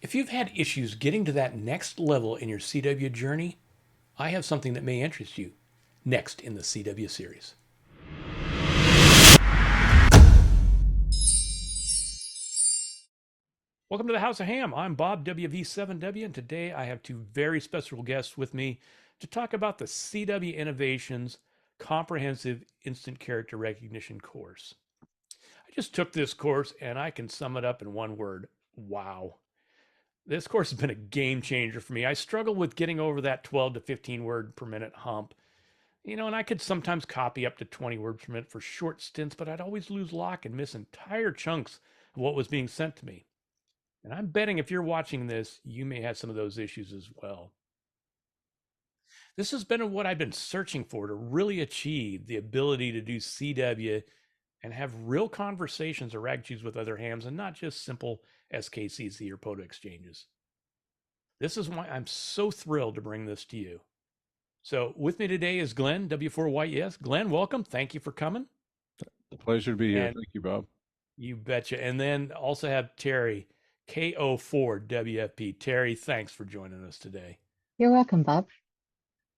If you've had issues getting to that next level in your CW journey, I have something that may interest you next in the CW series. Welcome to the House of Ham. I'm Bob WV7W, and today I have two very special guests with me to talk about the CW Innovations Comprehensive Instant Character Recognition course. I just took this course and I can sum it up in one word: wow. This course has been a game changer for me. I struggle with getting over that 12 to 15 word per minute hump. And I could sometimes copy up to 20 words per minute for short stints, but I'd always lose lock and miss entire chunks of what was being sent to me. And I'm betting if you're watching this, you may have some of those issues as well. This has been what I've been searching for to really achieve the ability to do CW and have real conversations or ragchews with other hams and not just simple SKCC or POTA exchanges. This is why I'm so thrilled to bring this to you. So with me today is Glenn, W4YES. Glenn, welcome. Thank you for coming. A pleasure to be here. And Thank you, Bob. you betcha. And then also have Teri, KO4WFP. Teri, thanks for joining us today. You're welcome, Bob.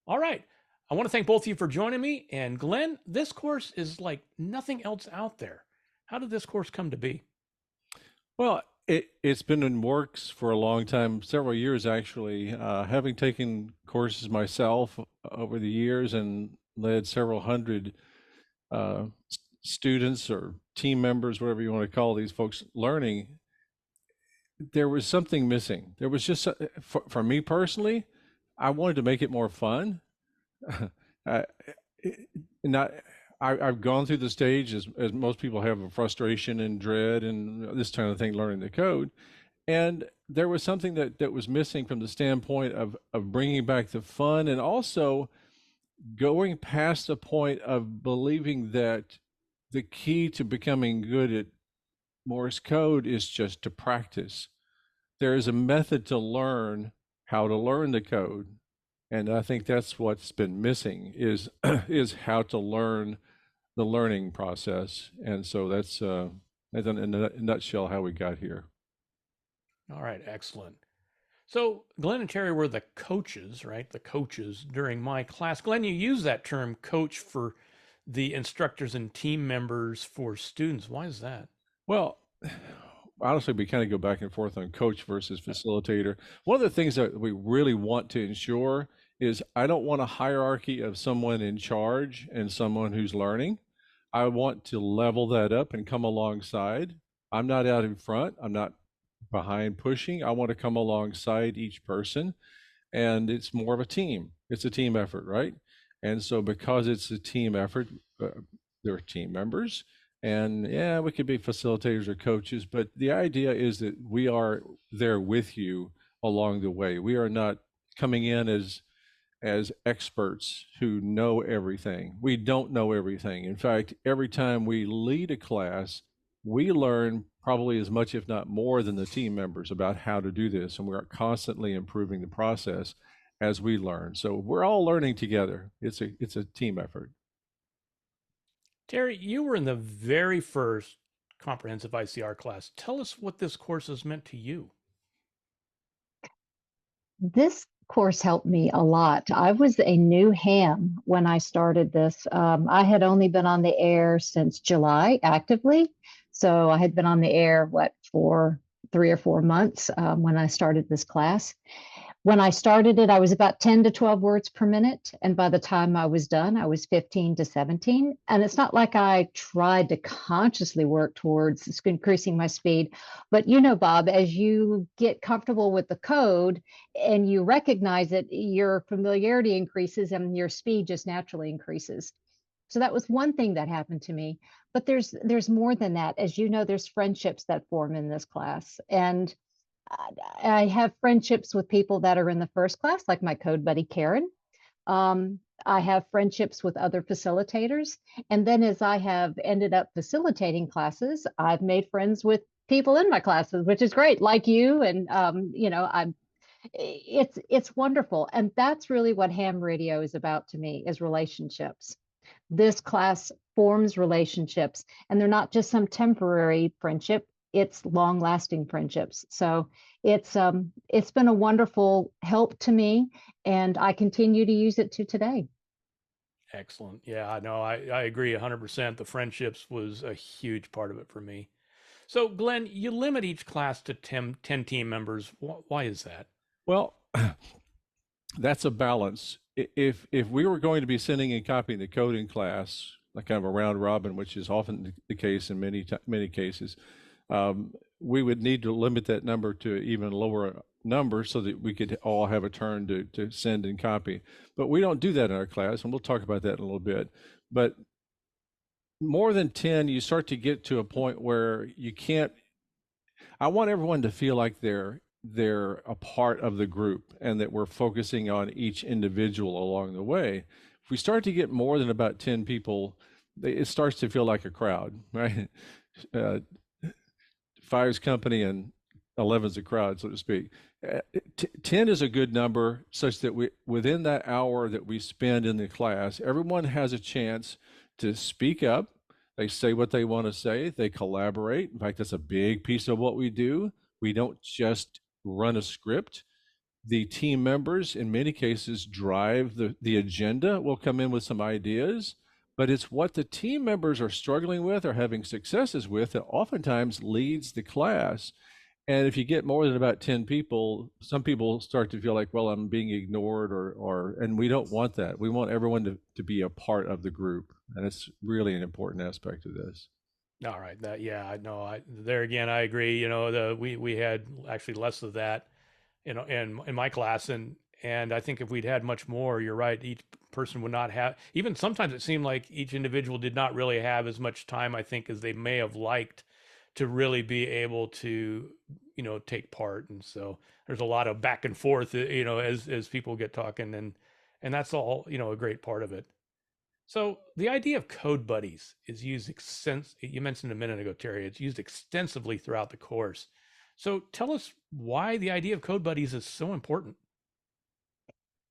All right. I want to thank both of you for joining me. And Glenn, this course is like nothing else out there. How did this course come to be? Well, it's been in works for a long time, several years actually. Having taken courses myself over the years and led several hundred students or team members, whatever you want to call these folks, learning, there was something missing. There was just, for me personally, I wanted to make it more fun. uh, not I've gone through the stage as most people have of frustration and dread and this kind of thing, learning the code. And there was something that was missing from the standpoint of bringing back the fun and also going past the point of believing that the key to becoming good at Morse code is just to practice. There is a method to learn how to learn the code. And I think that's what's been missing is is how to learn the learning process. And so that's in a nutshell how we got here. All right, excellent. So Glenn and Teri were the coaches, right? The coaches during my class. Glenn, you use that term coach for the instructors and team members for students. Why is that? Well, honestly, we kind of go back and forth on coach versus facilitator. One of the things that we really want to ensure is I don't want a hierarchy of someone in charge and someone who's learning. I want to level that up and come alongside. I'm not out in front. I'm not behind pushing. I want to come alongside each person. And it's more of a team. It's a team effort, right? And so because it's a team effort, there are team members. And yeah, we could be facilitators or coaches, but the idea is that we are there with you along the way. We are not coming in as experts who know everything. We don't know everything. In fact, every time we lead a class, we learn probably as much, if not more, than the team members about how to do this. And we're constantly improving the process as we learn. So we're all learning together. It's a team effort. Teri, you were in the very first comprehensive ICR class. Tell us what this course has meant to you. This course helped me a lot. I was a new ham when I started this. I had only been on the air since July actively. So I had been on the air, for 3 or 4 months when I started this class. When I started it, I was about 10 to 12 words per minute. And by the time I was done, I was 15 to 17. And it's not like I tried to consciously work towards increasing my speed. But Bob, as you get comfortable with the code and you recognize it, your familiarity increases and your speed just naturally increases. So that was one thing that happened to me. But there's more than that. As you know, there's friendships that form in this class. And I have friendships with people that are in the first class, like my code buddy, Karen. I have friendships with other facilitators. And then as I have ended up facilitating classes, I've made friends with people in my classes, which is great, like you. And, it's wonderful. And that's really what ham radio is about to me, is relationships. This class forms relationships, and they're not just some temporary friendship. it's long lasting friendships. So it's been a wonderful help to me, and I continue to use it to today. Excellent. Yeah, no, I agree 100%. The friendships was a huge part of it for me. So, Glenn, you limit each class to 10 team members. Why is that? Well, that's a balance. If we were going to be sending and copying the code in class, like kind of a round robin, which is often the case in many cases, we would need to limit that number to even lower number so that we could all have a turn to send and copy. But we don't do that in our class, and we'll talk about that in a little bit. But more than 10, you start to get to a point where you can't. I want everyone to feel like they're a part of the group and that we're focusing on each individual along the way. If we start to get more than about 10 people, it starts to feel like a crowd, right? Uh, Five's company and 11's a crowd, so to speak. 10 is a good number such that within that hour that we spend in the class, everyone has a chance to speak up. They say what they want to say. They collaborate. In fact, that's a big piece of what we do. We don't just run a script. The team members, in many cases, drive the agenda. We'll come in with some ideas, but it's what the team members are struggling with or having successes with that oftentimes leads the class. And if you get more than about 10 people, some people start to feel like, well, I'm being ignored and we don't want that. We want everyone to be a part of the group. And it's really an important aspect of this. All right. That, yeah, I know. There again, I agree. We had actually less of that, in my class, and I think if we'd had much more, you're right, each person would not have. Even sometimes it seemed like each individual did not really have as much time, I think, as they may have liked to really be able to, take part. And so there's a lot of back and forth, as people get talking, and that's all, a great part of it. So the idea of code buddies is used you mentioned a minute ago, Teri, it's used extensively throughout the course. So tell us why the idea of code buddies is so important.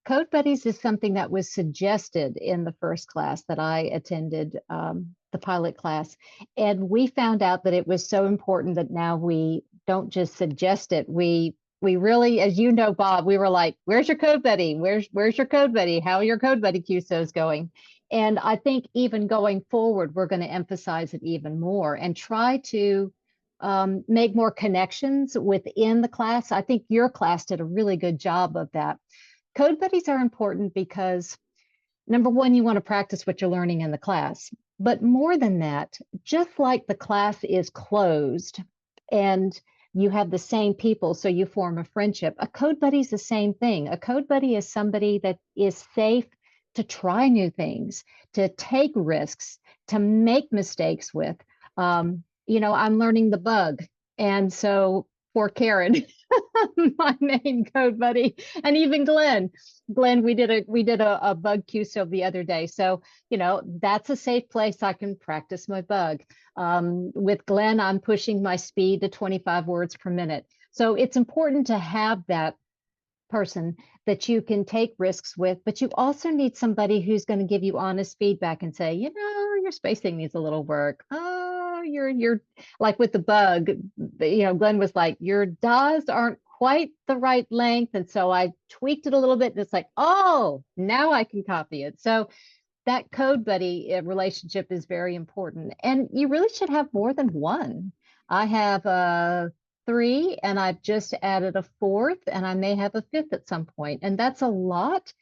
Code Buddies is something that was suggested in the first class that I attended, the pilot class. And we found out that it was so important that now we don't just suggest it. We really, as you know, Bob, we were like, where's your code buddy? Where's your code buddy? How are your code buddy QSOs going? And I think even going forward, we're going to emphasize it even more and try to make more connections within the class. I think your class did a really good job of that. Code buddies are important because, number one, you want to practice what you're learning in the class. But more than that, just like the class is closed and you have the same people, so you form a friendship, a code buddy is the same thing. A code buddy is somebody that is safe to try new things, to take risks, to make mistakes with. I'm learning the bug. And so for Karen, my main code buddy, and even Glenn, we did a bug QSO the other day. So, that's a safe place I can practice my bug. With Glenn, I'm pushing my speed to 25 words per minute. So it's important to have that person that you can take risks with, but you also need somebody who's going to give you honest feedback and say, your spacing needs a little work. Oh, you're like with the bug, Glenn was like, your DAWs aren't quite the right length. And so I tweaked it a little bit and it's like, oh, now I can copy it. So that code buddy relationship is very important. And you really should have more than one. I have 3, and I've just added a 4th, and I may have a 5th at some point. And that's a lot,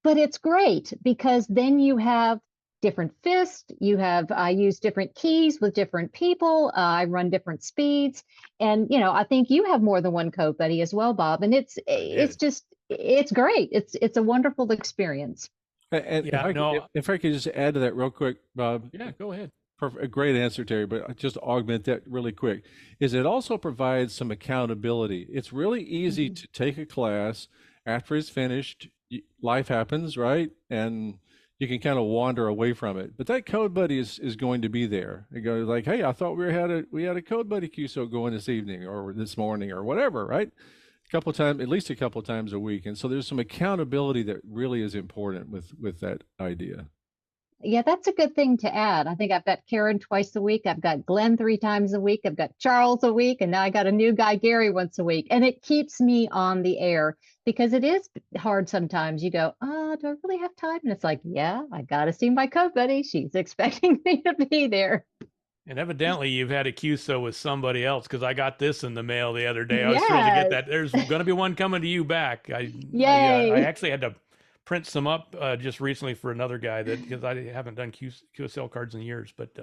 but it's great because then you have different fists. I use different keys with different people. I run different speeds. And, I think you have more than one code buddy as well, Bob. And it's great. It's a wonderful experience. And Yeah, if I could just add to that real quick, Bob. Yeah, go ahead. Perfect, a great answer, Teri, but just augment that really quick, is it also provides some accountability. It's really easy to take a class after it's finished, life happens, right? And you can kind of wander away from it. But that code buddy is going to be there. It goes like, hey, I thought we had a code buddy QSO going this evening or this morning or whatever, right? At least a couple times a week. And so there's some accountability that really is important with that idea. Yeah, that's a good thing to add. I think I've got Karen twice a week. I've got Glenn 3 times a week. I've got Charles a week. And now I got a new guy, Gary, once a week. And it keeps me on the air because it is hard sometimes. You go, oh, do I really have time? And it's like, yeah, I got to see my code buddy. She's expecting me to be there. And evidently, you've had a QSO with somebody else because I got this in the mail the other day. I was thrilled to get Yes. that. There's going to be one coming to you back. I Yay. actually had to print some up just recently for another guy that because I haven't done QSL cards in years. But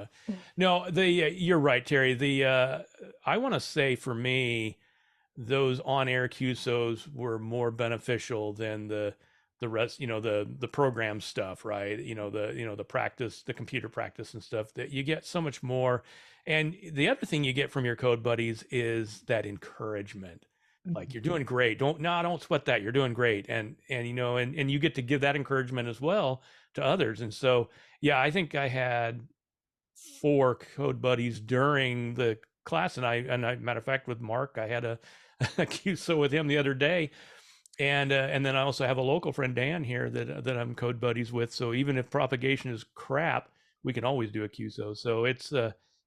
no, the you're right, Terry. The I want to say for me, those on-air QSOs were more beneficial than the rest, the program stuff, right? The practice, the computer practice and stuff that you get so much more. And the other thing you get from your code buddies is that encouragement. Like you're doing great. Don't sweat that. You're doing great. And you get to give that encouragement as well to others. And so, yeah, I think I had 4 code buddies during the class. And I matter of fact, with Mark, I had a QSO with him the other day, and then I also have a local friend Dan here that I'm code buddies with. So even if propagation is crap, we can always do a QSO. So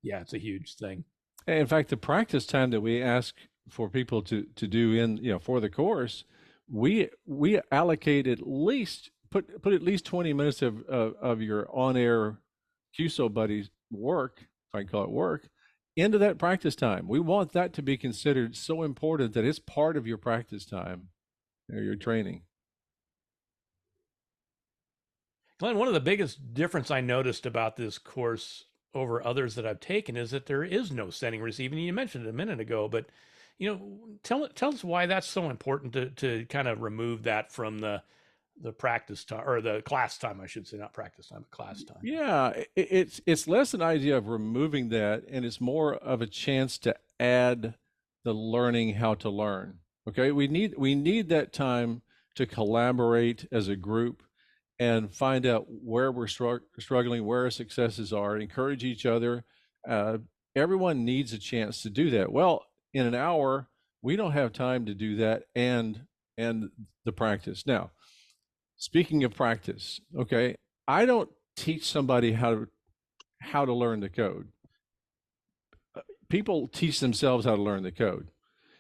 yeah, it's a huge thing. And in fact, the practice time that we ask for people to do for the course, we allocate at least put at least 20 minutes of your on air QSO buddies work, if I can call it work, into that practice time. We want that to be considered so important that it's part of your practice time or your training. Glenn, one of the biggest difference I noticed about this course over others that I've taken is that there is no sending receiving. You mentioned it a minute ago, but tell us why that's so important to kind of remove that from the practice time or the class time, I should say, not practice time, but class time. Yeah, it's less an idea of removing that, and it's more of a chance to add the learning how to learn. Okay, we need that time to collaborate as a group and find out where we're struggling, where our successes are, encourage each other. Everyone needs a chance to do that. Well, in an hour, we don't have time to do that and the practice. Now, speaking of practice, okay, I don't teach somebody how to learn the code. People teach themselves how to learn the code.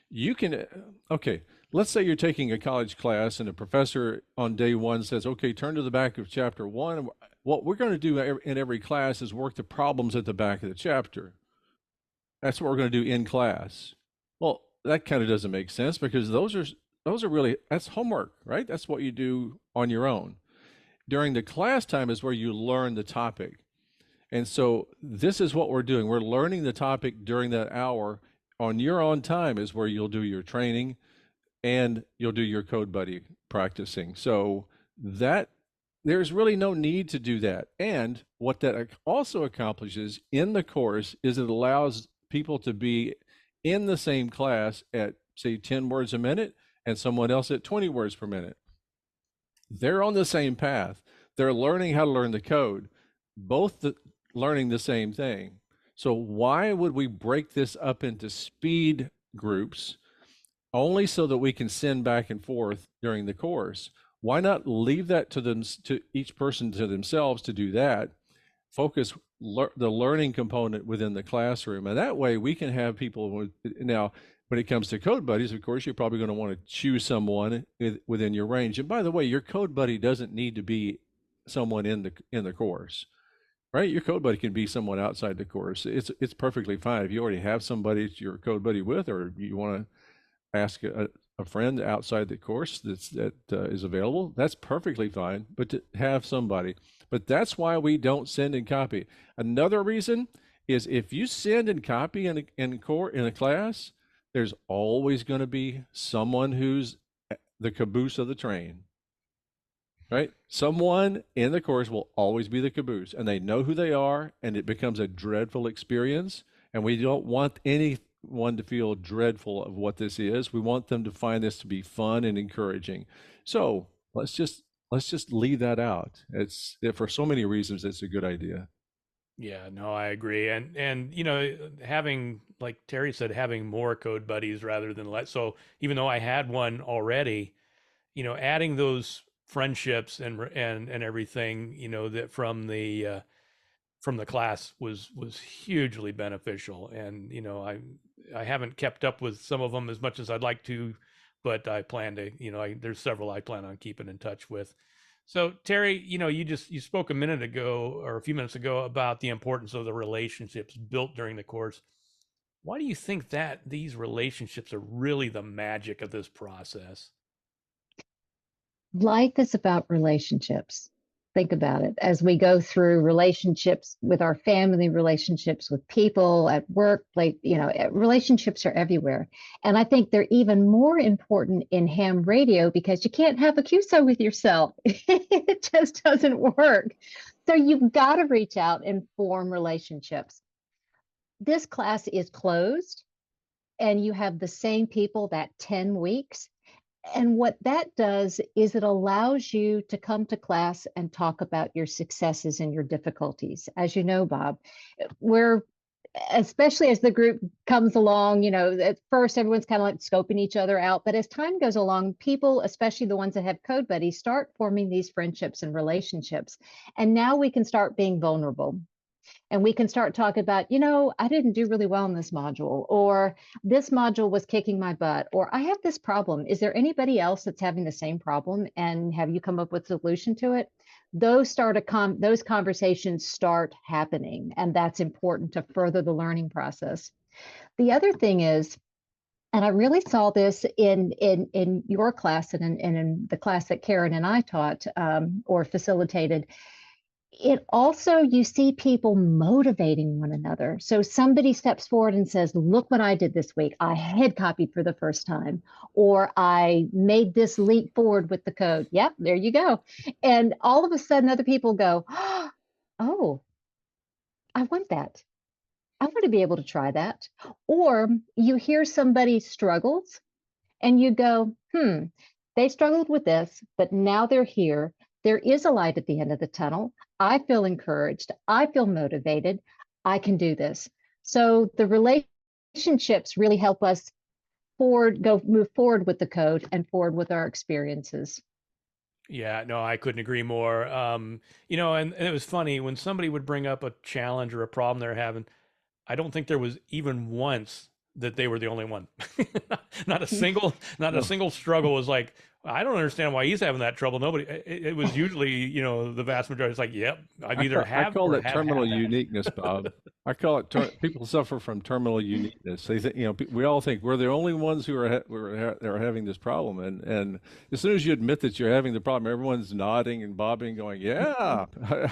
You can, okay, let's say you're taking a college class and a professor on day one says, okay, turn to the back of chapter 1. What we're going to do in every class is work the problems at the back of the chapter. That's what we're going to do in class. Well, that kind of doesn't make sense because those are really, that's homework, right? That's what you do on your own. During the class time is where you learn the topic. And so this is what we're doing. We're learning the topic during that hour. On your own time is where you'll do your training and you'll do your code buddy practicing. So that there's really no need to do that. And what that also accomplishes in the course is it allows people to be in the same class at, say, 10 words a minute and someone else at 20 words per minute. They're on the same path. They're learning how to learn the code, both learning the same thing. So why would we break this up into speed groups only so that we can send back and forth during the course? Why not leave that to each person to themselves to do that? Focus the learning component within the classroom, and that way we can have people now. When it comes to code buddies, of course, you're probably going to want to choose someone within your range. And by the way, your code buddy doesn't need to be someone in the course, right? Your code buddy can be someone outside the course. It's perfectly fine if you already have somebody you're code buddy with, or you want to ask a friend outside the course that is available. That's perfectly fine. But to have somebody, but that's why we don't send and copy. Another reason is if you send and copy in a class, there's always going to be someone who's the caboose of the train, right? Someone in the course will always be the caboose, and they know who they are, and it becomes a dreadful experience. And we don't want anyone to feel dreadful of what this is. We want them to find this to be fun and encouraging. So let's just leave that out. It's for so many reasons, it's a good idea. Yeah, no, I agree. And having, like Terry said, having more code buddies rather than less. So even though I had one already, adding those friendships and everything, you know, that from the class was hugely beneficial. And you know, I haven't kept up with some of them as much as I'd like to, but I plan to. You know, there's several I plan on keeping in touch with. So Teri, you know, you spoke a minute ago or a few minutes ago about the importance of the relationships built during the course. Why do you think that these relationships are really the magic of this process? Life is about relationships. Think about it. As we go through relationships with our family, relationships with people at work, like, relationships are everywhere. And I think they're even more important in ham radio because you can't have a QSO with yourself. It just doesn't work. So you've got to reach out and form relationships. This class is closed and you have the same people that 10 weeks. And what that does is it allows you to come to class and talk about your successes and your difficulties. As you know, Bob, we're, especially as the group comes along, at first everyone's kind of like scoping each other out. But as time goes along, people, especially the ones that have code buddies, start forming these friendships and relationships. And now we can start being vulnerable. And we can start talking about, I didn't do really well in this module, or this module was kicking my butt, or I have this problem. Is there anybody else that's having the same problem? And have you come up with a solution to it? Those conversations start happening, and that's important to further the learning process. The other thing is, and I really saw this in your class and in the class that Karen and I taught or facilitated, it also, you see people motivating one another. So somebody steps forward and says, look what I did this week. I head copied for the first time, or I made this leap forward with the code. Yep, there you go. And all of a sudden other people go, oh, I want that. I want to be able to try that. Or you hear somebody struggles and you go, they struggled with this, but now they're here. There is a light at the end of the tunnel. I feel encouraged. I feel motivated. I can do this. So the relationships really help us move forward with the code and forward with our experiences. Yeah, no, I couldn't agree more. You know, and it was funny when somebody would bring up a challenge or a problem they're having. I don't think there was even once that they were the only one. Not a single, not a No. single struggle was like, I don't understand why he's having that trouble. Nobody. It was usually, you know, the vast majority. It's like, yep, I've either I have call or that have terminal had that. uniqueness, Bob. I call it people suffer from terminal uniqueness. They think, we all think we're the only ones who are having this problem, and as soon as you admit that you're having the problem, everyone's nodding and bobbing, going, "Yeah,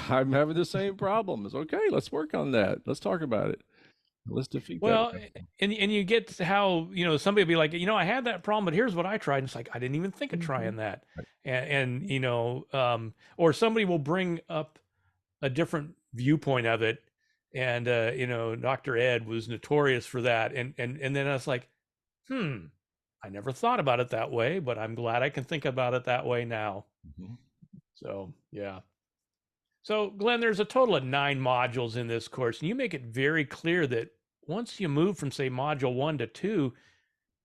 I'm having the same problem." It's okay. Let's work on that. Let's talk about it. Let's defeat that Well, problem. and you get to how, you know, somebody will be like, you know, I had that problem, but here's what I tried. And it's like, I didn't even think of Mhm. trying that. Right. And you know, or somebody will bring up a different viewpoint of it. And, you know, Dr. Ed was notorious for that. And then I was like, hmm, I never thought about it that way, but I'm glad I can think about it that way now. Mhm. So, yeah. So, Glenn, there's a total of 9 modules in this course, and you make it very clear that once you move from, say, module 1 to 2,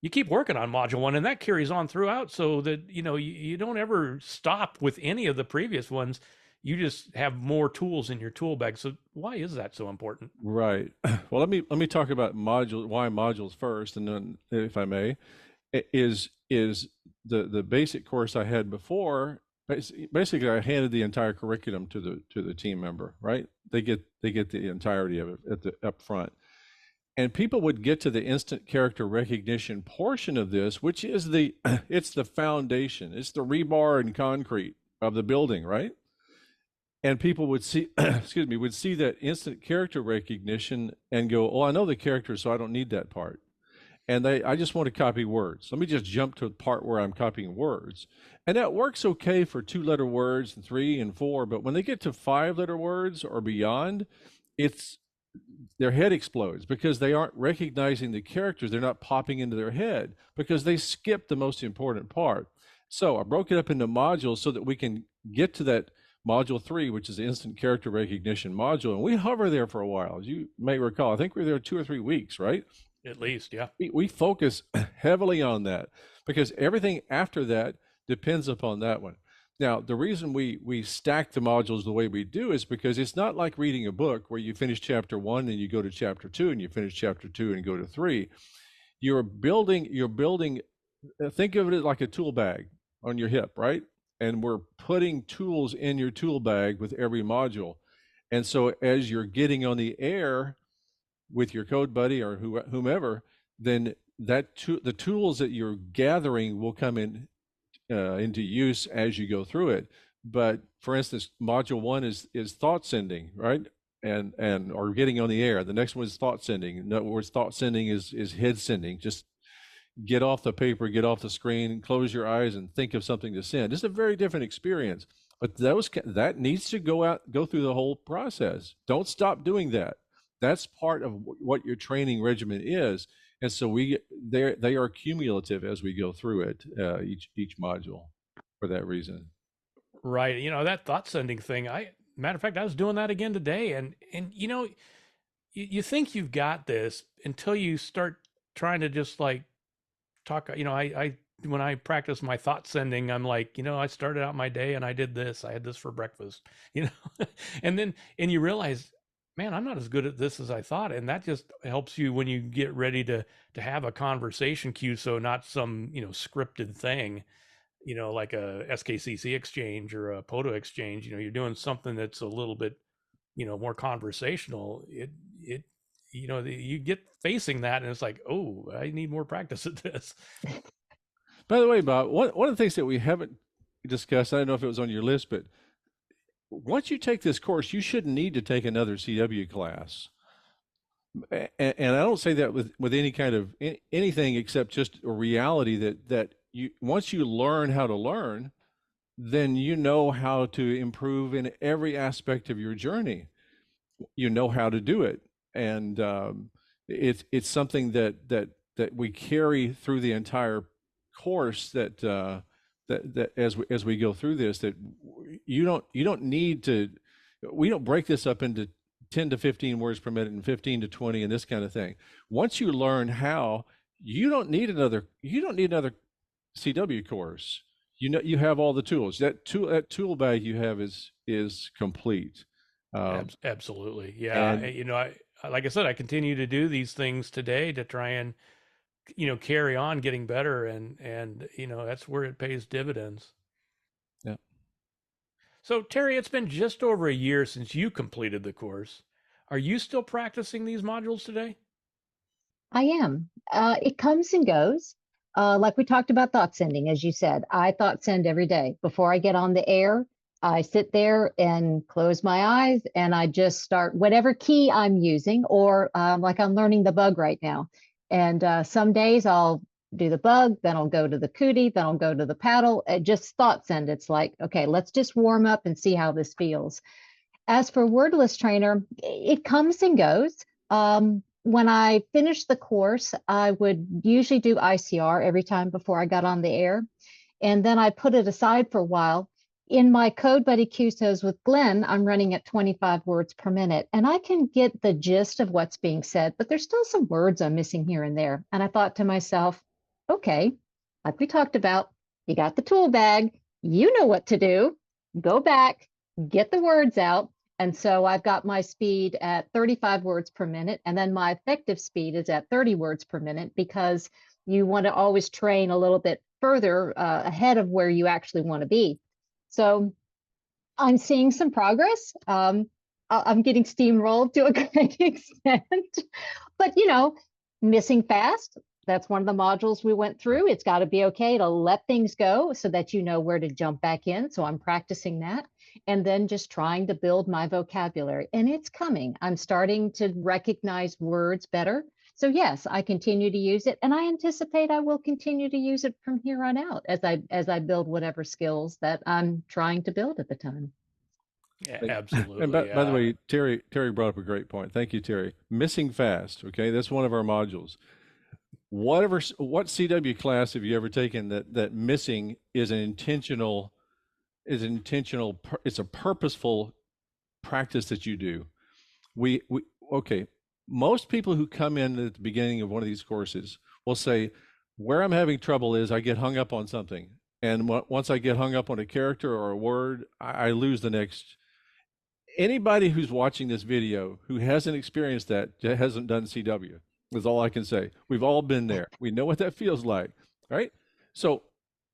you keep working on module 1, and that carries on throughout, so that you know you don't ever stop with any of the previous ones. You just have more tools in your tool bag. So, why is that so important? Right. Well, let me talk about why modules first, and then, if I may, is the basic course I had before. Basically, I handed the entire curriculum to the team member. Right? They get the entirety of it at the up front, and people would get to the instant character recognition portion of this, which is it's the foundation, it's the rebar and concrete of the building, right? And people would see excuse me, would see that instant character recognition and go, oh, I know the character, so I don't need that part. And I just want to copy words. Let me just jump to the part where I'm copying words. And that works okay for 2-letter words and 3 and 4, but when they get to 5-letter words or beyond, it's their head explodes because they aren't recognizing the characters. They're not popping into their head because they skipped the most important part. So I broke it up into modules so that we can get to that module 3, which is the instant character recognition module. And we hover there for a while. As you may recall, I think we were there 2 or 3 weeks, right? At least, yeah. We focus heavily on that because everything after that depends upon that one. Now, the reason we stack the modules the way we do is because it's not like reading a book where you finish chapter 1 and you go to chapter 2 and you finish chapter 2 and go to 3. You're building think of it like a tool bag on your hip, right? And we're putting tools in your tool bag with every module. And so as you're getting on the air with your code buddy or whomever, then the tools that you're gathering will come into use as you go through it. But for instance, module 1 is thought sending, right? And or getting on the air. The next one is thought sending. In other words, thought sending is head sending. Just get off the paper, get off the screen, close your eyes, and think of something to send. It's a very different experience. But that needs to go through the whole process. Don't stop doing that. That's part of what your training regimen is. And so they are cumulative as we go through it, each module, for that reason. Right. That thought sending thing. Matter of fact, I was doing that again today, and you think you've got this until you start trying to just like talk. I when I practice my thought sending, I'm like, I started out my day and I did this. I had this for breakfast, and you realize, man, I'm not as good at this as I thought. And that just helps you when you get ready to have a conversation cue. So not some, scripted thing, like a SKCC exchange or a POTO exchange, you're doing something that's a little bit, more conversational. You get facing that and it's like, oh, I need more practice at this. By the way, Bob, one of the things that we haven't discussed, I don't know if it was on your list, but once you take this course, you shouldn't need to take another CW class. And I don't say that with any kind of anything except just a reality that you once you learn how to learn, then you know how to improve in every aspect of your journey. You know how to do it, and it's something that we carry through the entire course. That as we go through this, that you don't need to. We don't break this up into 10 to 15 words per minute and 15 to 20 and this kind of thing. Once you learn how, you don't need another CW course. You have all the tools. That tool bag you have is complete. Absolutely. Yeah. And Like I said, I continue to do these things today to try and, carry on getting better. And, that's where it pays dividends. yeah. So Teri, it's been just over a year since you completed the course. Are you still practicing these modules today? I am. It comes and goes. Like we talked about thought sending, as you said, I thought send every day. Before I get on the air, I sit there and close my eyes and I just start whatever key I'm using, or like I'm learning the bug right now. And some days I'll do the bug, then I'll go to the cootie, then I'll go to the paddle. It just thought send. It's like, okay, let's just warm up and see how this feels. As for wordless trainer, it comes and goes. When I finished the course, I would usually do ICR every time before I got on the air. And then I put it aside for a while. In my Code Buddy QSOs with Glenn, I'm running at 25 words per minute, and I can get the gist of what's being said, but there's still some words I'm missing here and there. And I thought to myself, okay, like we talked about, you got the tool bag, you know what to do, go back, get the words out. And so I've got my speed at 35 words per minute, and then my effective speed is at 30 words per minute, because you want to always train a little bit further ahead of where you actually want to be. So I'm seeing some progress. I'm getting steamrolled to a great extent, but missing fast. That's one of the modules we went through. It's got to be okay to let things go so that you know where to jump back in. So I'm practicing that, and then just trying to build my vocabulary, and it's coming. I'm starting to recognize words better. So yes, I continue to use it, and I anticipate I will continue to use it from here on out as I build whatever skills that I'm trying to build at the time. Yeah, absolutely. And by the way, Teri brought up a great point. Thank you, Teri. Missing fast. Okay, that's one of our modules. What CW class have you ever taken that missing is intentional? It's a purposeful practice that you do. Okay. Most people who come in at the beginning of one of these courses will say, where I'm having trouble is I get hung up on something. And once I get hung up on a character or a word, I lose the next. Anybody who's watching this video who hasn't experienced that hasn't done CW. Is all I can say. We've all been there. We know what that feels like, right? So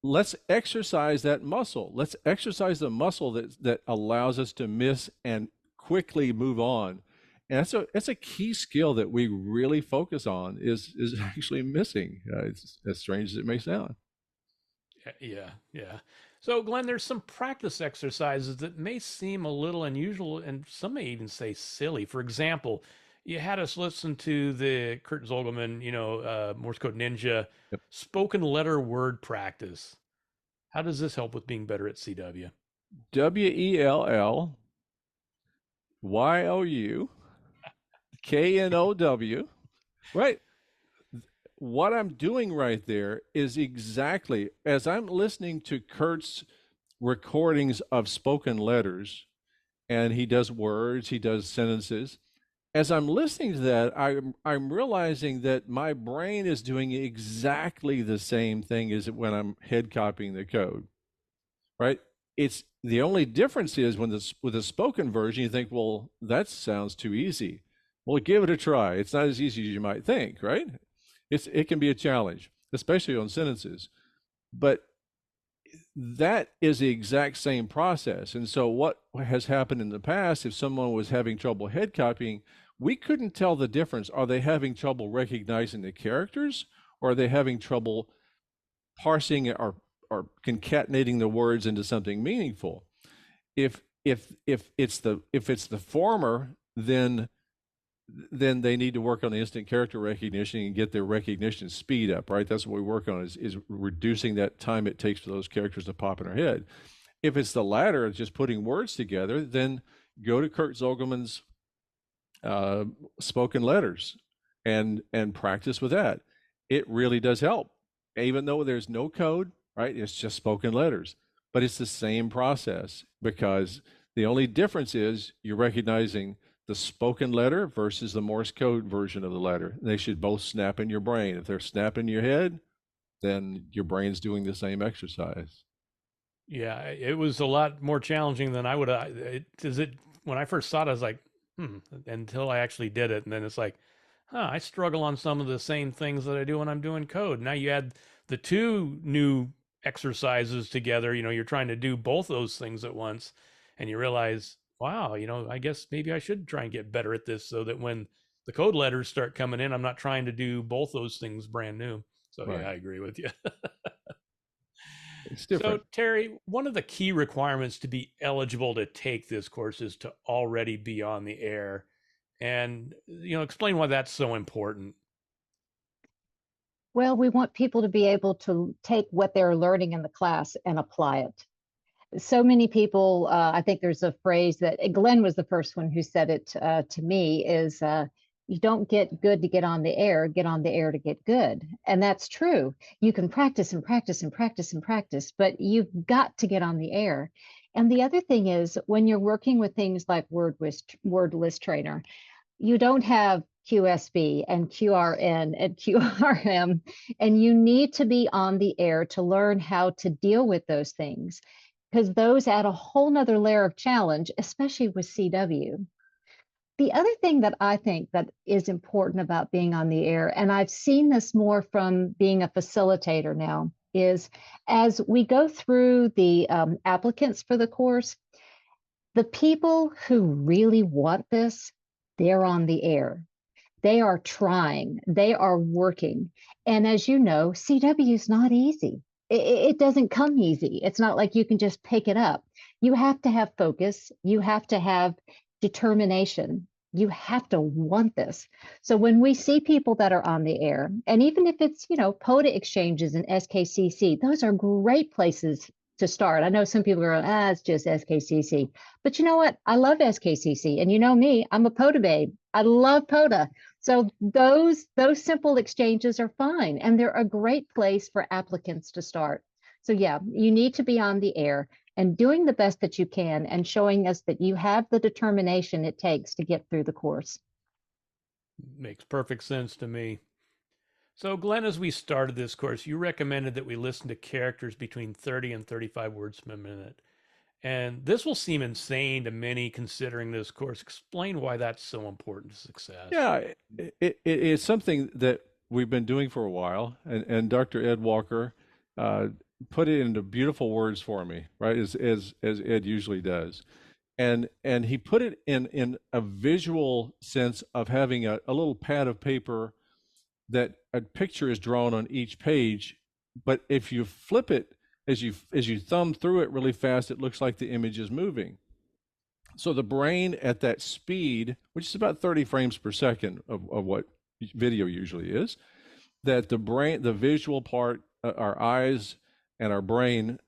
let's exercise that muscle. Let's exercise the muscle that allows us to miss and quickly move on. And that's a key skill that we really focus on is actually missing. It's as strange as it may sound. Yeah, yeah. So, Glenn, there's some practice exercises that may seem a little unusual and some may even say silly. For example, you had us listen to the Kurt Zoglman, Morse Code Ninja Yep. spoken letter word practice. How does this help with being better at CW? WELLYOUKNOW, right? What I'm doing right there is exactly as I'm listening to Kurt's recordings of spoken letters, and he does words, he does sentences. As I'm listening to that, I'm realizing that my brain is doing exactly the same thing as when I'm head copying the code, right? It's the only difference is when this with a spoken version, you think, well, that sounds too easy. Well, give it a try. It's not as easy as you might think, right? It can be a challenge, especially on sentences. But that is the exact same process. And so what has happened in the past, if someone was having trouble head copying, we couldn't tell the difference. Are they having trouble recognizing the characters, or are they having trouble parsing or concatenating the words into something meaningful? If it's the former, then they need to work on the instant character recognition and get their recognition speed up, right? That's what we work on is reducing that time it takes for those characters to pop in our head. If it's the latter, just putting words together, then go to Kurt Zoglman's spoken letters and practice with that. It really does help, even though there's no code, right? It's just spoken letters, but it's the same process because the only difference is you're recognizing the spoken letter versus the Morse code version of the letter. They should both snap in your brain. If they're snapping in your head, then your brain's doing the same exercise. Yeah, it was a lot more challenging than I would. Is it when I first saw it, I was like, until I actually did it, and then it's like, I struggle on some of the same things that I do when I'm doing code. Now you add the two new exercises together. You're trying to do both those things at once, and you realize, wow, I guess maybe I should try and get better at this, so that when the code letters start coming in, I'm not trying to do both those things brand new. So yeah, Right. I agree with you. It's So, different. Teri, one of the key requirements to be eligible to take this course is to already be on the air. And, explain why that's so important. Well, we want people to be able to take what they're learning in the class and apply it. So many people, I think there's a phrase that Glenn was the first one who said it to me is you don't get good to get on the air, get on the air to get good. And that's true. You can practice and practice and practice and practice, but you've got to get on the air. And the other thing is when you're working with things like word list trainer, you don't have QSB and QRN and QRM, and you need to be on the air to learn how to deal with those things because those add a whole nother layer of challenge, especially with CW. The other thing that I think that is important about being on the air, and I've seen this more from being a facilitator now, is as we go through the applicants for the course, the people who really want this, they're on the air. They are trying, they are working. And as you know, CW is not easy. It doesn't come easy. It's not like you can just pick it up. You have to have focus, you have to have determination. You have to want this. So when we see people that are on the air, and even if it's, POTA exchanges and SKCC, those are great places to start. I know some people are, it's just SKCC. But you know what? I love SKCC. And you know me, I'm a POTA babe. I love POTA. So those simple exchanges are fine, and they're a great place for applicants to start. So yeah, you need to be on the air and doing the best that you can and showing us that you have the determination it takes to get through the course. Makes perfect sense to me. So, Glenn, as we started this course, you recommended that we listen to characters between 30 and 35 words per minute. And this will seem insane to many considering this course. Explain why that's so important to success. Yeah, it's something that we've been doing for a while, and Dr. Ed Walker uh, put it into beautiful words for me, right? As Ed usually does, and he put it in a visual sense of having a little pad of paper that a picture is drawn on each page, but if you flip it as you thumb through it really fast, it looks like the image is moving. So the brain at that speed, which is about 30 frames per second of what video usually is, that the brain, the visual part, our eyes and our brain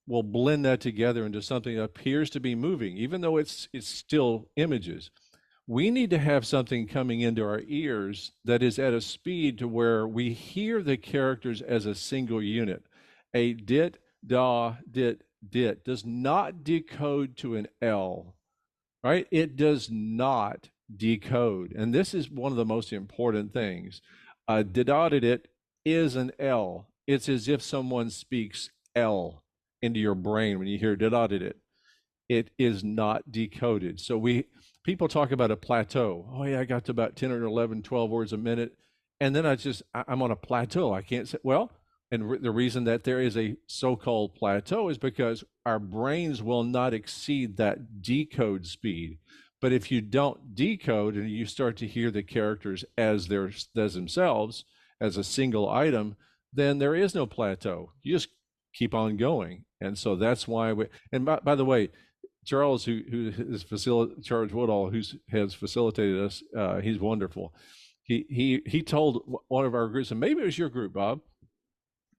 will blend that together into something that appears to be moving, even though it's still images. We need to have something coming into our ears that is at a speed to where we hear the characters as a single unit. A dit, da, dit does not decode to an L, right? It does not decode. And this is one of the most important things. Didauditit is an L. It's as if someone speaks L into your brain when you hear didauditit. It is not decoded. So people talk about a plateau. Oh yeah, I got to about 10 or 11, 12 words a minute. And then I'm on a plateau. I can't say, well, and the reason that there is a so-called plateau is because our brains will not exceed that decode speed. But if you don't decode and you start to hear the characters as themselves, as a single item, then there is no plateau. You just keep on going. And so that's why and by the way, Charles, who is Charles Woodall, who has facilitated us, he's wonderful. He told one of our groups, and maybe it was your group, Bob,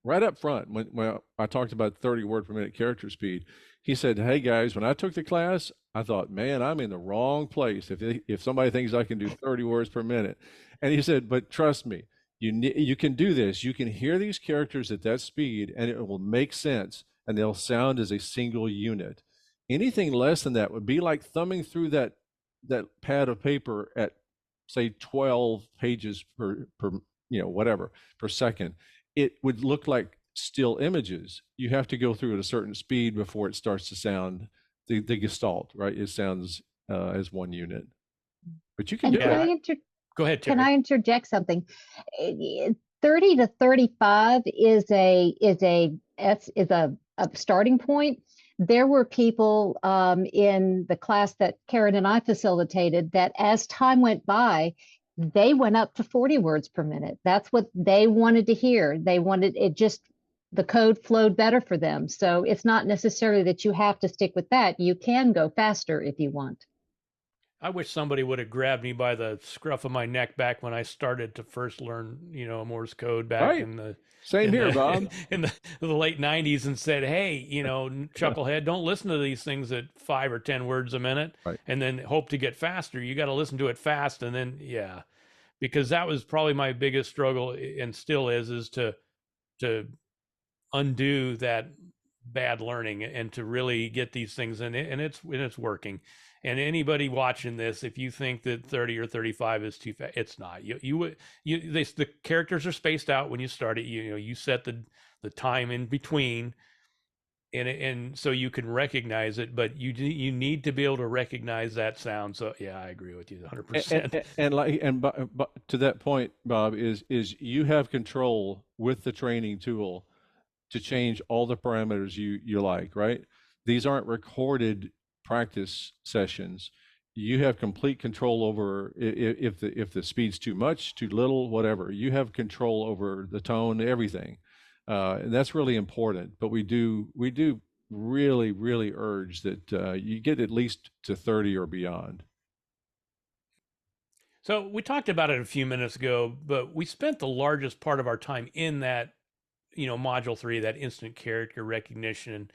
right up front when I talked about 30 word per minute character speed. He said, "Hey guys, when I took the class, I thought, man, I'm in the wrong place. If somebody thinks I can do 30 words per minute," and he said, "But trust me, you can do this. You can hear these characters at that speed, and it will make sense, and they'll sound as a single unit. Anything less than that would be like thumbing through that pad of paper at say 12 pages per whatever per second. It would look like still images. You have to go through at a certain speed before it starts to sound the gestalt, right? It sounds as one unit, but you can And do it. Go ahead, can Teri. I interject something? 30 to 35 is a starting point. There were people in the class that Karen and I facilitated that as time went by, they went up to 40 words per minute. That's what they wanted to hear. They wanted it, just the code flowed better for them. So it's not necessarily that you have to stick with that. You can go faster if you want. I wish somebody would have grabbed me by the scruff of my neck back when I started to first learn, Morse code back Right. in the Same here, Bob. in the late 90s and said, "Hey, chucklehead, don't listen to these things at 5 or 10 words a minute Right. and then hope to get faster. You got to listen to it fast." And then because that was probably my biggest struggle and still is to undo that bad learning and to really get these things in, and it's working. And anybody watching this, if you think that 30 or 35 is too fast, it's not. The characters are spaced out when you start it. You set the time in between, and so you can recognize it, but you need to be able to recognize that sound. So yeah, I agree with you 100%. And to that point, Bob, is you have control with the training tool to change all the parameters you like, right? These aren't recorded practice sessions. You have complete control over if the speed's too much, too little, whatever. You have control over the tone, everything. And that's really important. But we do really, really urge that you get at least to 30 or beyond. So we talked about it a few minutes ago, but we spent the largest part of our time in that, module 3, that instant character recognition.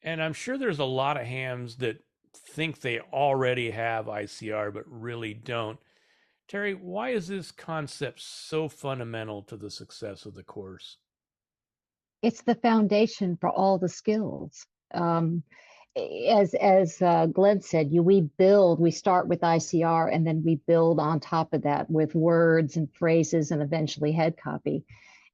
And I'm sure there's a lot of hams that think they already have ICR, but really don't. Teri, why is this concept so fundamental to the success of the course? It's the foundation for all the skills. as Glenn said, we start with ICR and then we build on top of that with words and phrases and eventually head copy.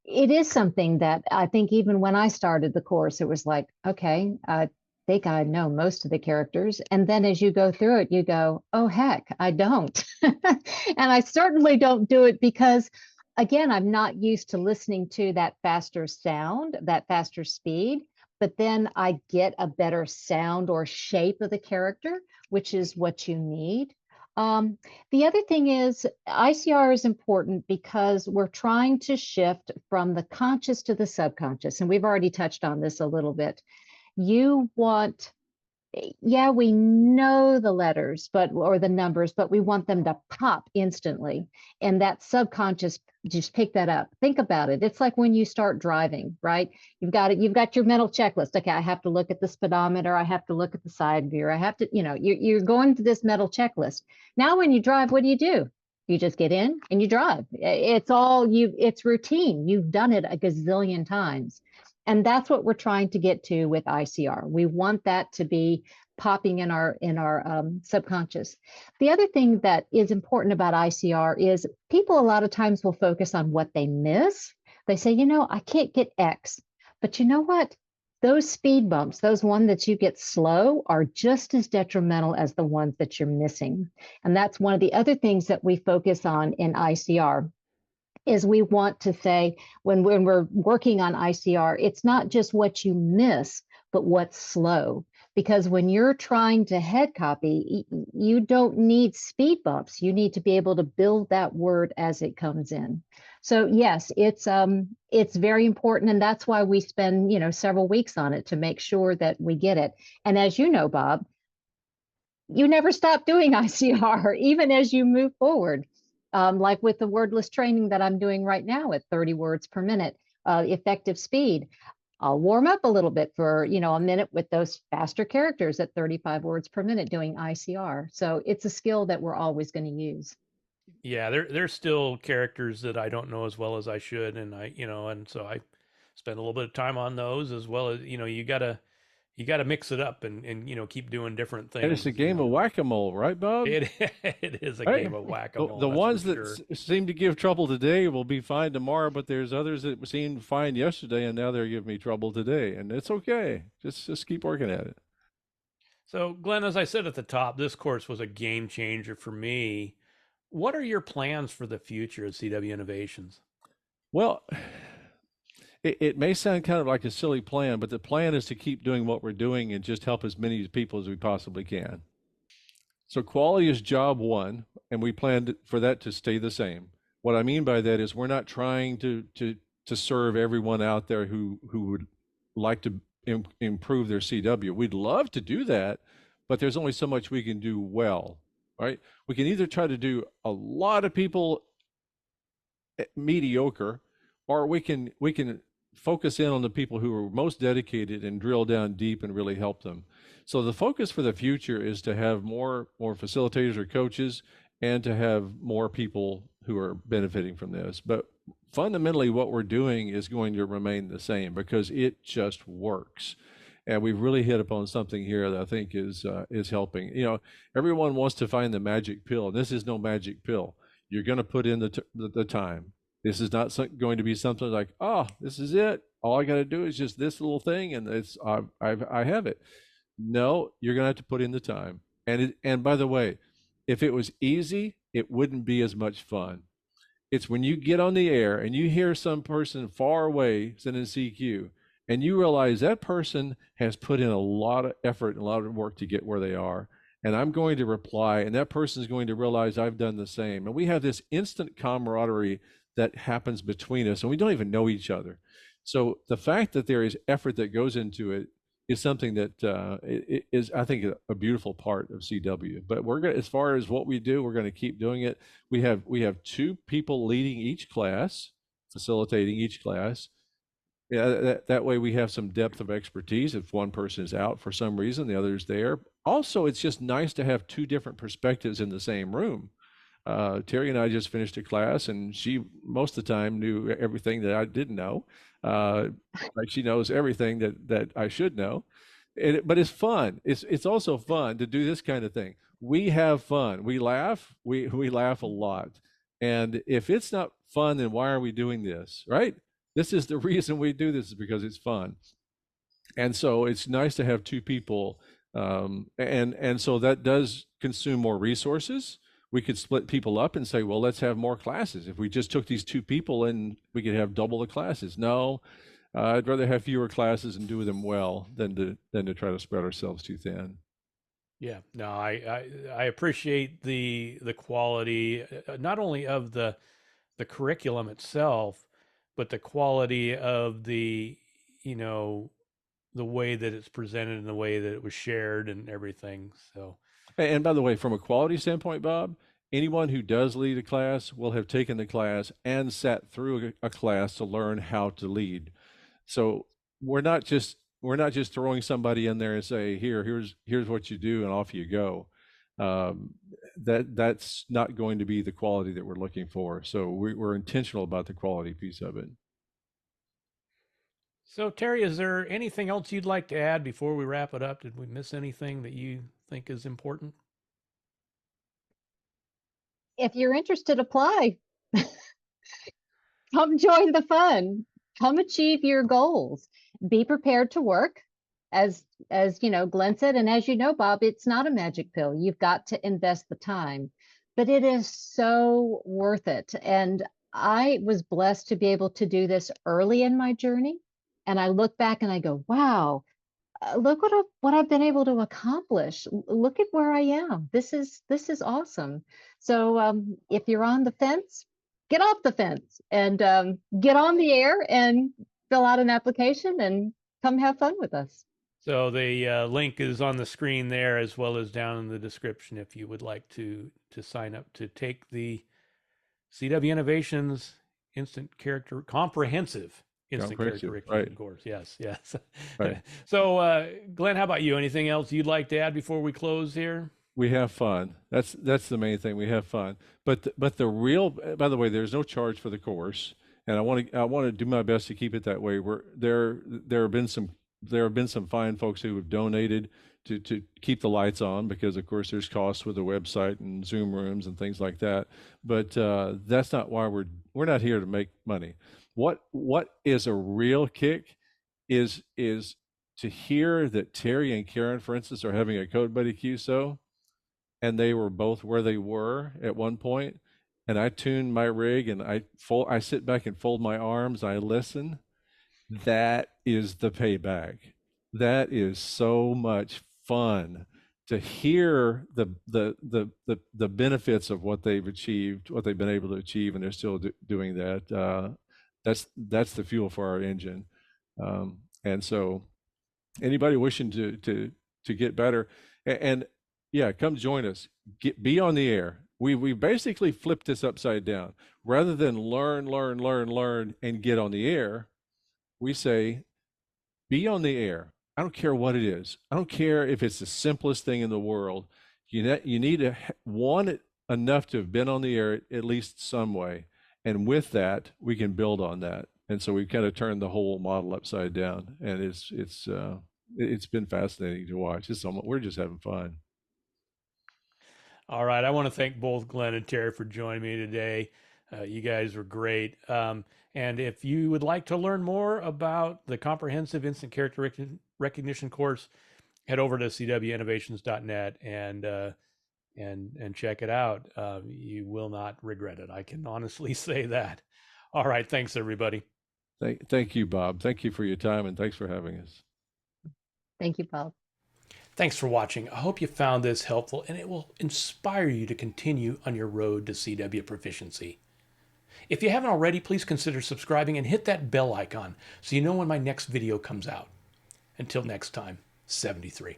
It is something that I think even when I started the course, it was like, okay, I think I know most of the characters. And then as you go through it, you go, oh, heck, I don't. And I certainly don't do it because, again, I'm not used to listening to that faster sound, that faster speed. But then I get a better sound or shape of the character, which is what you need. Um, the other thing is ICR is important because we're trying to shift from the conscious to the subconscious. And we've already touched on this a little bit. You want, yeah, we know the letters, or the numbers, but we want them to pop instantly. And that subconscious just pick that up. Think about it. It's like when you start driving, right? You've got your mental checklist. Okay, I have to look at the speedometer, I have to look at the side view, I have to, you're going through this mental checklist. Now when you drive, what do? You just get in and you drive. It's routine. You've done it a gazillion times. And that's what we're trying to get to with ICR. We want that to be popping in our subconscious. The other thing that is important about ICR is people a lot of times will focus on what they miss. They say, I can't get X, but you know what? Those speed bumps, those ones that you get slow, are just as detrimental as the ones that you're missing. And that's one of the other things that we focus on in ICR is we want to say when we're working on ICR, it's not just what you miss, but what's slow. Because when you're trying to head copy, you don't need speed bumps. You need to be able to build that word as it comes in. So yes, it's very important, and that's why we spend several weeks on it to make sure that we get it. And as you know, Bob, you never stop doing ICR, even as you move forward. Like with the wordless training that I'm doing right now at 30 words per minute, effective speed. I'll warm up a little bit for, a minute with those faster characters at 35 words per minute doing ICR. So it's a skill that we're always going to use. Yeah, there's still characters that I don't know as well as I should, and and so I spend a little bit of time on those as well as you gotta mix it up and keep doing different And it's things. a game of whack-a-mole, right, Bob? It it is a Right? game of The whack-a-mole, that's for ones that sure. seem to give trouble today will be fine tomorrow, but there's others that seemed fine yesterday, and now they're giving me trouble today, and it's okay. Just keep working at it. So, Glenn, as I said at the top, this course was a game changer for me. What are your plans for the future at CW Innovations? Well, it may sound kind of like a silly plan, but the plan is to keep doing what we're doing and just help as many people as we possibly can. So quality is job one, and we plan for that to stay the same. What I mean by that is we're not trying to serve everyone out there who would like to improve their CW. We'd love to do that, but there's only so much we can do well, right? We can either try to do a lot of people mediocre, or we can focus in on the people who are most dedicated and drill down deep and really help them. So the focus for the future is to have more facilitators or coaches, and to have more people who are benefiting from this. But fundamentally, what we're doing is going to remain the same because it just works. And we've really hit upon something here that I think is helping. Everyone wants to find the magic pill, and this is no magic pill. You're going to put in the time. This is not going to be something like, oh, this is it. All I got to do is just this little thing, and I have it. No, you're going to have to put in the time. And by the way, if it was easy, it wouldn't be as much fun. It's when you get on the air and you hear some person far away sending CQ, and you realize that person has put in a lot of effort and a lot of work to get where they are. And I'm going to reply, and that person is going to realize I've done the same. And we have this instant camaraderie that happens between us, and we don't even know each other. So the fact that there is effort that goes into it is something that is, I think, a beautiful part of CW. But we're going, as far as what we do, we're going to keep doing it. We have two people leading each class, facilitating each class. Yeah, that way we have some depth of expertise. If one person is out for some reason, the other is there. Also, it's just nice to have two different perspectives in the same room. Teri and I just finished a class, and she most of the time knew everything that I didn't know. Like she knows everything that I should know. But it's fun. It's also fun to do this kind of thing. We have fun. We laugh. We laugh a lot. And if it's not fun, then why are we doing this? Right? This is the reason we do this, is because it's fun. And so it's nice to have two people, and so that does consume more resources. We could split people up and say, well, let's have more classes. If we just took these two people and we could have double the classes. No, I'd rather have fewer classes and do them well than to try to spread ourselves too thin. Yeah, no, I appreciate the quality, not only of the curriculum itself, but the quality of the, you know, the way that it's presented and the way that it was shared and everything. So, And by the way, from a quality standpoint, Bob, anyone who does lead a class will have taken the class and sat through a class to learn how to lead. So we're not just throwing somebody in there and say, here's what you do and off you go. That's not going to be the quality that we're looking for. So we're intentional about the quality piece of it. so Teri, is there anything else you'd like to add before we wrap it up? Did we miss anything that you think is important? If you're interested, apply. Come join the fun. Come achieve your goals. Be prepared to work. As you know, Glenn said, and as you know, Bob, it's not a magic pill. You've got to invest the time, but it is so worth it. And I was blessed to be able to do this early in my journey. And I look back and I go, wow, look what I've been able to accomplish. Look at where I am. This is awesome. So if you're on the fence, get off the fence and get on the air and fill out an application and come have fun with us. So the link is on the screen there, as well as down in the description if you would like to sign up to take the CW Innovations Instant Character Comprehensive Instant Character Recognition Right, course. Yes, yes. right. So, Glenn, how about you? Anything else you'd like to add before we close here? We have fun. That's the main thing. We have fun. But the real, by the way, there's no charge for the course, and I want to do my best to keep it that way. There have been some fine folks who have donated to keep the lights on, because of course there's costs with the website and Zoom rooms and things like that. But that's not why we're not here to make money. What is a real kick is to hear that Teri and Karen, for instance, are having a Code Buddy QSO, and they were both where they were at one point, and I tune my rig and I sit back and fold my arms, I listen. That is the payback. That is so much fun to hear the benefits of what they've achieved, what they've been able to achieve, and they're still doing that. That's the fuel for our engine. And so anybody wishing to get better, and yeah, come join us. Be on the air. We basically flipped this upside down. Rather than learn, and get on the air, we say, be on the air. I don't care what it is. I don't care if it's the simplest thing in the world. You need to want it enough to have been on the air at least some way. And with that, we can build on that. And so we've kind of turned the whole model upside down. And it's been fascinating to watch. We're just having fun. All right. I want to thank both Glenn and Teri for joining me today. You guys were great. And if you would like to learn more about the Comprehensive Instant Character Recognition course, head over to cwinnovations.net and check it out. You will not regret it. I can honestly say that. All right. Thanks, everybody. Thank you, Bob. Thank you for your time, and thanks for having us. Thank you, Bob. Thanks for watching. I hope you found this helpful and it will inspire you to continue on your road to CW proficiency. If you haven't already, please consider subscribing and hit that bell icon so you know when my next video comes out. Until next time, 73.